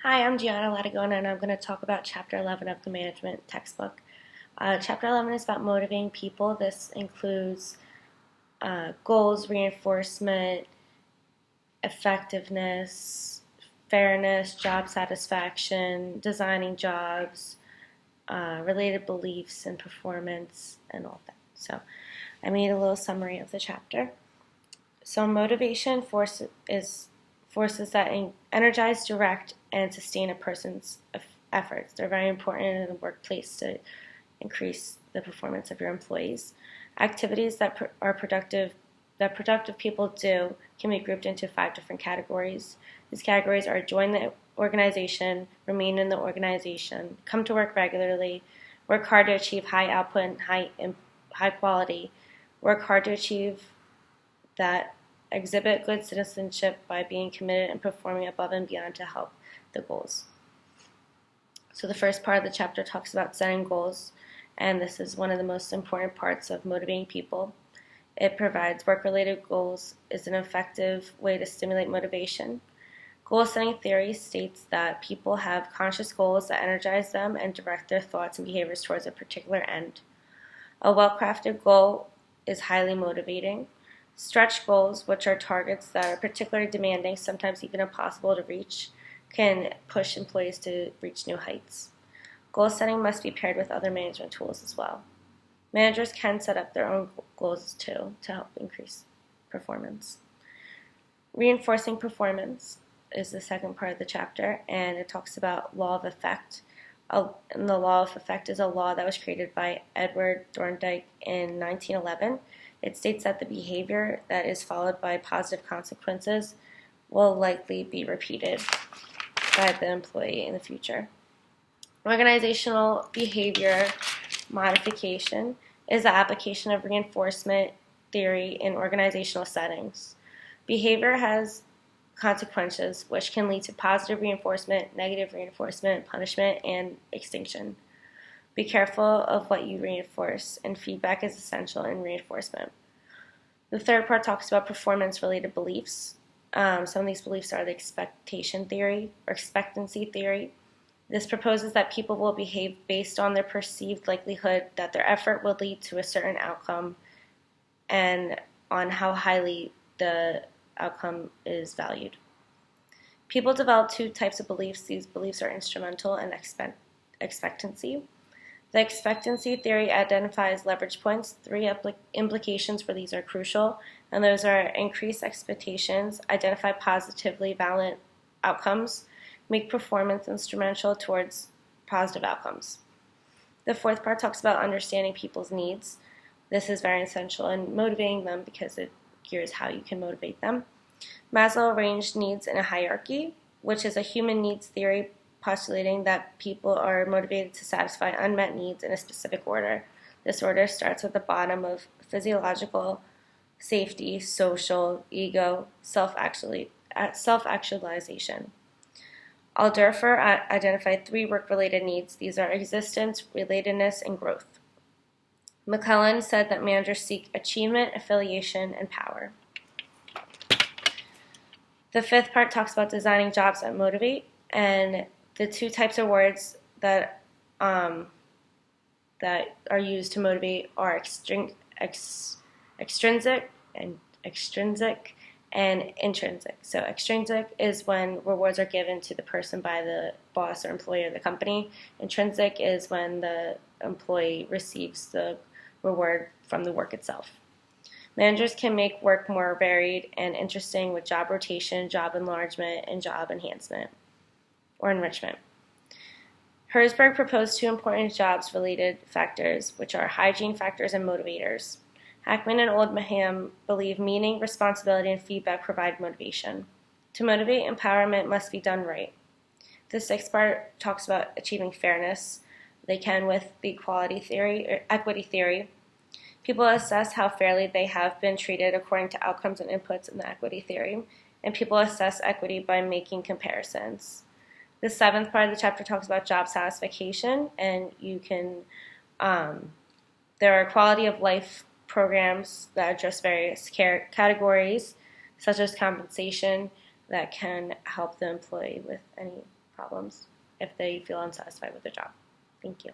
Hi, I'm Gianna Latagona, and I'm going to talk about Chapter 11 of the Management textbook. Chapter 11 is about motivating people. This includes goals, reinforcement, effectiveness, fairness, job satisfaction, designing jobs, related beliefs and performance, and all that. So I made a little summary of the chapter. So motivation is forces that energize, direct, and sustain a person's efforts. They're very important in the workplace to increase the performance of your employees. Activities that are productive that productive people do can be grouped into 5 different categories. These categories are: join the organization, remain in the organization, come to work regularly, work hard to achieve high output and high quality, work hard to achieve that, exhibit good citizenship by being committed and performing above and beyond to help the goals. So the first part of the chapter talks about setting goals, and this is one of the most important parts of motivating people. It provides work-related goals is an effective way to stimulate motivation. Goal-setting theory states that people have conscious goals that energize them and direct their thoughts and behaviors towards a particular end. A well-crafted goal is highly motivating. Stretch goals, which are targets that are particularly demanding, sometimes even impossible to reach, can push employees to reach new heights. Goal setting must be paired with other management tools as well. Managers can set up their own goals too to help increase performance. Reinforcing performance is the second part of the chapter, and it talks about law of effect. And the law of effect is a law that was created by Edward Thorndike in 1911. It states that the behavior that is followed by positive consequences will likely be repeated by the employee in the future. Organizational behavior modification is the application of reinforcement theory in organizational settings. Behavior has consequences which can lead to positive reinforcement, negative reinforcement, punishment, and extinction. Be careful of what you reinforce, and feedback is essential in reinforcement. The third part talks about performance-related beliefs. Some of these beliefs are the expectation theory or expectancy theory. This proposes that people will behave based on their perceived likelihood that their effort will lead to a certain outcome and on how highly the outcome is valued. People develop 2 types of beliefs. These beliefs are instrumental and expectancy. The expectancy theory identifies leverage points. 3 implications for these are crucial, and those are increase expectations, identify positively valid outcomes, make performance instrumental towards positive outcomes. The fourth part talks about understanding people's needs. This is very essential in motivating them because it gears how you can motivate them. Maslow arranged needs in a hierarchy, which is a human needs theory postulating that people are motivated to satisfy unmet needs in a specific order. This order starts at the bottom of physiological, safety, social, ego, self-actualization. Alderfer identified 3 work-related needs. These are existence, relatedness, and growth. McClellan said that managers seek achievement, affiliation, and power. The fifth part talks about designing jobs that motivate, and the 2 types of words that are used to motivate are extrinsic and intrinsic. So extrinsic is when rewards are given to the person by the boss or employee of the company. Intrinsic is when the employee receives the reward from the work itself. Managers can make work more varied and interesting with job rotation, job enlargement, and job enhancement or enrichment. Herzberg proposed 2 important jobs-related factors, which are hygiene factors and motivators. Hackman and Oldham believe meaning, responsibility, and feedback provide motivation. To motivate, empowerment must be done right. The 6th part talks about achieving fairness. They can with the equality theory or equity theory. People assess how fairly they have been treated according to outcomes and inputs in the equity theory, and people assess equity by making comparisons. The 7th part of the chapter talks about job satisfaction, and you can, there are quality of life programs that address various categories, such as compensation, that can help the employee with any problems if they feel unsatisfied with their job. Thank you.